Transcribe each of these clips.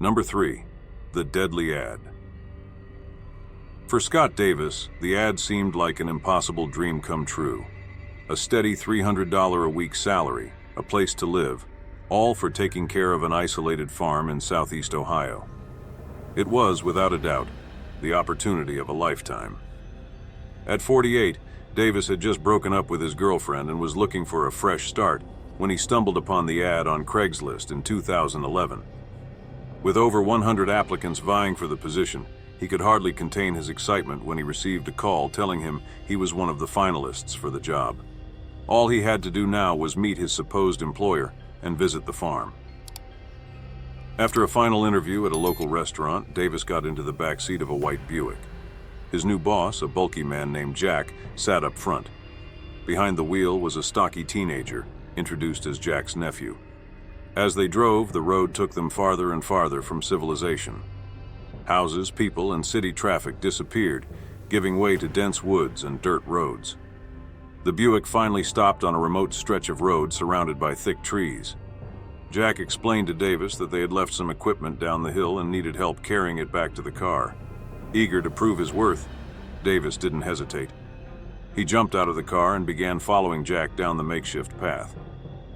Number 3. The deadly ad. For Scott Davis, the ad seemed like an impossible dream come true. A steady $300 a week salary, a place to live, all for taking care of an isolated farm in southeast Ohio. It was, without a doubt, the opportunity of a lifetime. At 48, Davis had just broken up with his girlfriend and was looking for a fresh start when he stumbled upon the ad on Craigslist in 2011. With over 100 applicants vying for the position, he could hardly contain his excitement when he received a call telling him he was one of the finalists for the job. All he had to do now was meet his supposed employer and visit the farm. After a final interview at a local restaurant, Davis got into the back seat of a white Buick. His new boss, a bulky man named Jack, sat up front. Behind the wheel was a stocky teenager, introduced as Jack's nephew. As they drove, the road took them farther and farther from civilization. Houses, people, and city traffic disappeared, giving way to dense woods and dirt roads. The Buick finally stopped on a remote stretch of road surrounded by thick trees. Jack explained to Davis that they had left some equipment down the hill and needed help carrying it back to the car. Eager to prove his worth, Davis didn't hesitate. He jumped out of the car and began following Jack down the makeshift path.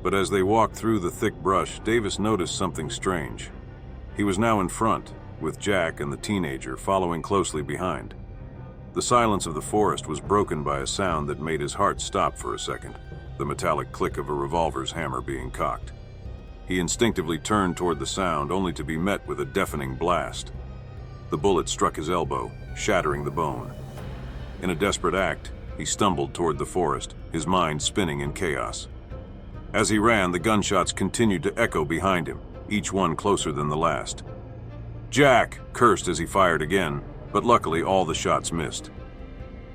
But as they walked through the thick brush, Davis noticed something strange. He was now in front, with Jack and the teenager following closely behind. The silence of the forest was broken by a sound that made his heart stop for a second, the metallic click of a revolver's hammer being cocked. He instinctively turned toward the sound, only to be met with a deafening blast. The bullet struck his elbow, shattering the bone. In a desperate act, he stumbled toward the forest, his mind spinning in chaos. As he ran, the gunshots continued to echo behind him, each one closer than the last. Jack cursed as he fired again, but luckily all the shots missed.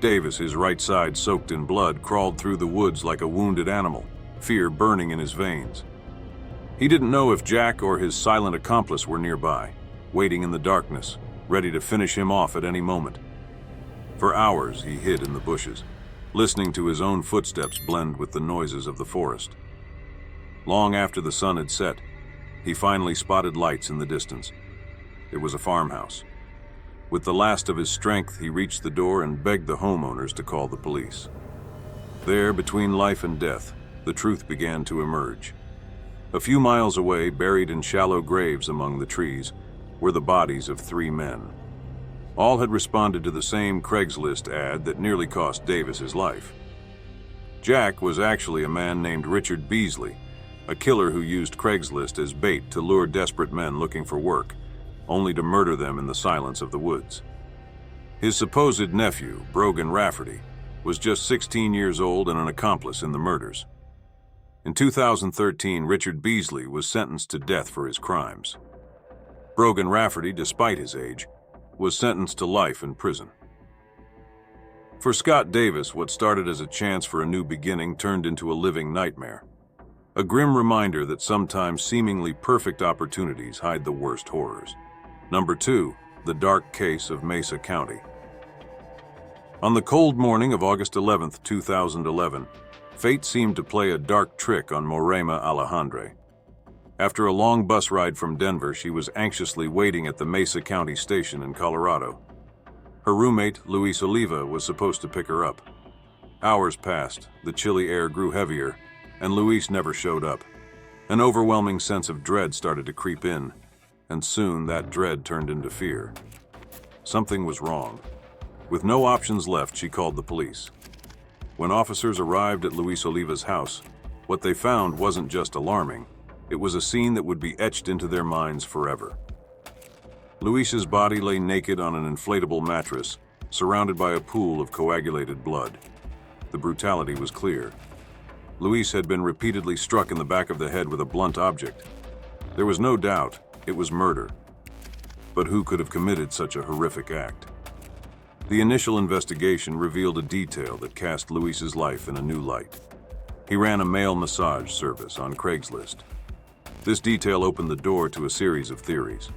Davis, his right side soaked in blood, crawled through the woods like a wounded animal, fear burning in his veins. He didn't know if Jack or his silent accomplice were nearby, waiting in the darkness, ready to finish him off at any moment. For hours he hid in the bushes, listening to his own footsteps blend with the noises of the forest. Long after the sun had set, he finally spotted lights in the distance. It was a farmhouse. With the last of his strength, he reached the door and begged the homeowners to call the police. There, between life and death, the truth began to emerge. A few miles away, buried in shallow graves among the trees, were the bodies of 3 men. All had responded to the same Craigslist ad that nearly cost Davis his life. Jack was actually a man named Richard Beasley, a killer who used Craigslist as bait to lure desperate men looking for work, only to murder them in the silence of the woods. His supposed nephew, Brogan Rafferty, was just 16 years old and an accomplice in the murders. In 2013, Richard Beasley was sentenced to death for his crimes. Brogan Rafferty, despite his age, was sentenced to life in prison. For Scott Davis, what started as a chance for a new beginning turned into a living nightmare. A grim reminder that sometimes seemingly perfect opportunities hide the worst horrors. Number 2, the dark case of Mesa County. On the cold morning of August 11, 2011, fate seemed to play a dark trick on Morema Alejandre. After a long bus ride from Denver, she was anxiously waiting at the Mesa County station in Colorado. Her roommate, Luis Oliva, was supposed to pick her up. Hours passed, the chilly air grew heavier, and Luis never showed up. An overwhelming sense of dread started to creep in, and soon that dread turned into fear. Something was wrong. With no options left, she called the police. When officers arrived at Luis Oliva's house, what they found wasn't just alarming. It was a scene that would be etched into their minds forever. Luis's body lay naked on an inflatable mattress, surrounded by a pool of coagulated blood. The brutality was clear. Luis had been repeatedly struck in the back of the head with a blunt object. There was no doubt it was murder. But who could have committed such a horrific act? The initial investigation revealed a detail that cast Luis's life in a new light. He ran a male massage service on Craigslist. This detail opened the door to a series of theories.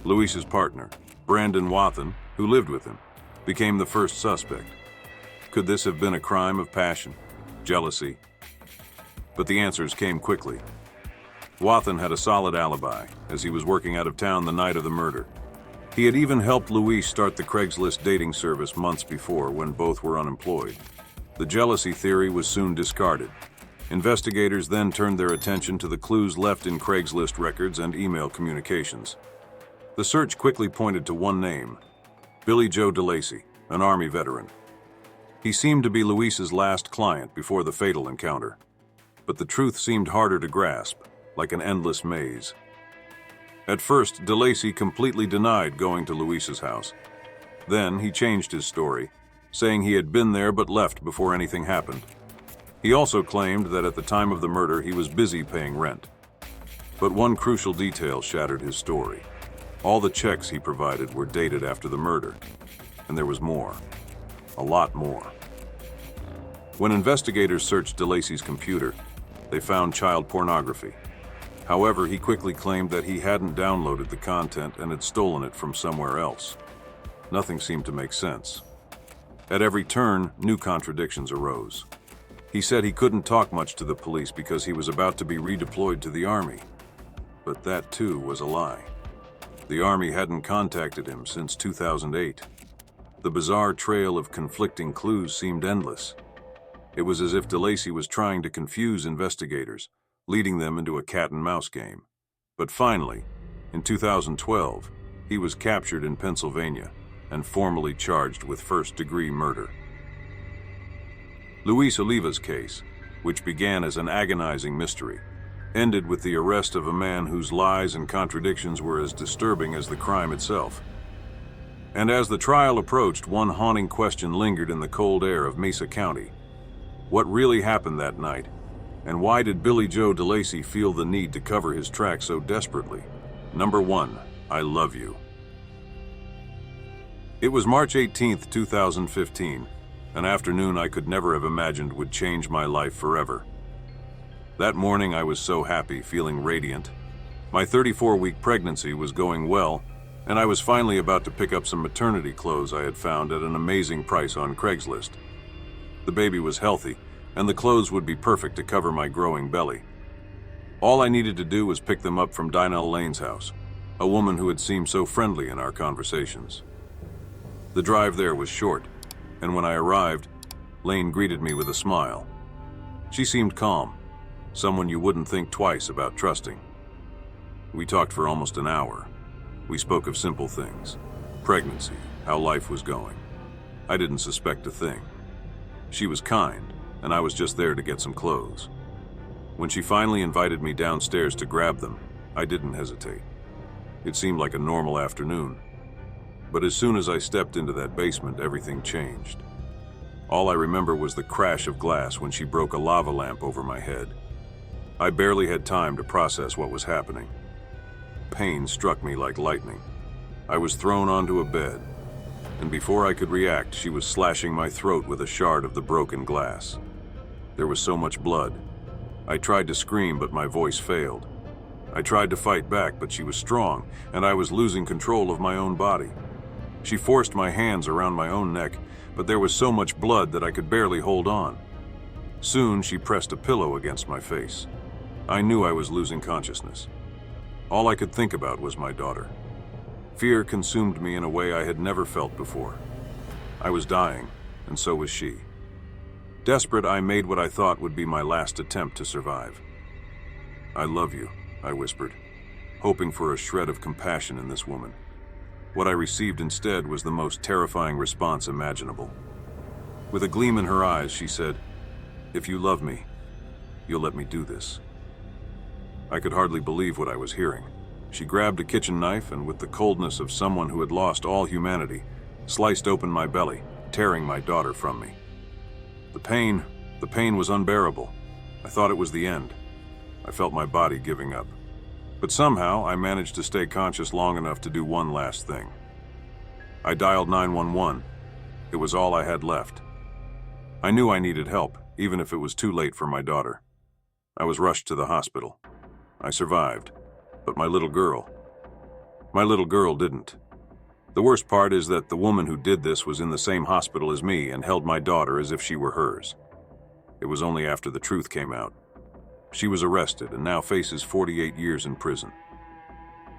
Luis's partner, Brandon Wathen, who lived with him, became the first suspect. Could this have been a crime of passion, jealousy? But the answers came quickly. Wathan had a solid alibi, as he was working out of town the night of the murder. He had even helped Louise start the Craigslist dating service months before, when both were unemployed. The jealousy theory was soon discarded. Investigators then turned their attention to the clues left in Craigslist records and email communications. The search quickly pointed to one name: Billy Joe DeLacy, an Army veteran. He seemed to be Louise's last client before the fatal encounter. But the truth seemed harder to grasp, like an endless maze. At first, DeLacy completely denied going to Louise's house. Then he changed his story, saying he had been there but left before anything happened. He also claimed that at the time of the murder he was busy paying rent. But one crucial detail shattered his story. All the checks he provided were dated after the murder. And there was more. A lot more. When investigators searched DeLacy's computer, they found child pornography. However, he quickly claimed that he hadn't downloaded the content and had stolen it from somewhere else. Nothing seemed to make sense. At every turn, new contradictions arose. He said he couldn't talk much to the police because he was about to be redeployed to the Army. But that, too, was a lie. The Army hadn't contacted him since 2008. The bizarre trail of conflicting clues seemed endless. It was as if DeLacy was trying to confuse investigators, leading them into a cat-and-mouse game. But finally, in 2012, he was captured in Pennsylvania and formally charged with first-degree murder. Luis Oliva's case, which began as an agonizing mystery, ended with the arrest of a man whose lies and contradictions were as disturbing as the crime itself. And as the trial approached, one haunting question lingered in the cold air of Mesa County. What really happened that night? And why did Billy Joe DeLacy feel the need to cover his tracks so desperately? Number 1, I love you. It was March 18th, 2015, an afternoon I could never have imagined would change my life forever. That morning I was so happy, feeling radiant. My 34-week pregnancy was going well, and I was finally about to pick up some maternity clothes I had found at an amazing price on Craigslist. The baby was healthy, and the clothes would be perfect to cover my growing belly. All I needed to do was pick them up from Dinah Lane's house, a woman who had seemed so friendly in our conversations. The drive there was short, and when I arrived, Lane greeted me with a smile. She seemed calm, someone you wouldn't think twice about trusting. We talked for almost an hour. We spoke of simple things: pregnancy, how life was going. I didn't suspect a thing. She was kind, and I was just there to get some clothes. When she finally invited me downstairs to grab them, I didn't hesitate. It seemed like a normal afternoon. But as soon as I stepped into that basement, everything changed. All I remember was the crash of glass when she broke a lava lamp over my head. I barely had time to process what was happening. Pain struck me like lightning. I was thrown onto a bed, and before I could react, she was slashing my throat with a shard of the broken glass. There was so much blood. I tried to scream, but my voice failed. I tried to fight back, but she was strong, and I was losing control of my own body. She forced my hands around my own neck, but there was so much blood that I could barely hold on. Soon, she pressed a pillow against my face. I knew I was losing consciousness. All I could think about was my daughter. Fear consumed me in a way I had never felt before. I was dying, and so was she. Desperate, I made what I thought would be my last attempt to survive. "I love you," I whispered, hoping for a shred of compassion in this woman. What I received instead was the most terrifying response imaginable. With a gleam in her eyes, she said, "If you love me, you'll let me do this." I could hardly believe what I was hearing. She grabbed a kitchen knife and, with the coldness of someone who had lost all humanity, sliced open my belly, tearing my daughter from me. The pain was unbearable. I thought it was the end. I felt my body giving up. But somehow, I managed to stay conscious long enough to do one last thing. I dialed 911. It was all I had left. I knew I needed help, even if it was too late for my daughter. I was rushed to the hospital. I survived, but my little girl didn't. The worst part is that the woman who did this was in the same hospital as me and held my daughter as if she were hers. It was only after the truth came out. She was arrested and now faces 48 years in prison.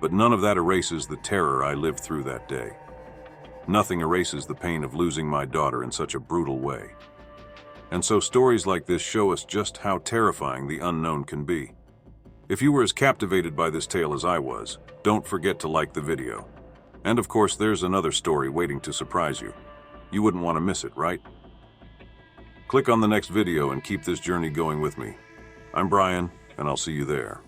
But none of that erases the terror I lived through that day. Nothing erases the pain of losing my daughter in such a brutal way. And so stories like this show us just how terrifying the unknown can be. If you were as captivated by this tale as I was, don't forget to like the video. And of course, there's another story waiting to surprise you. You wouldn't want to miss it, right? Click on the next video and keep this journey going with me. I'm Brian, and I'll see you there.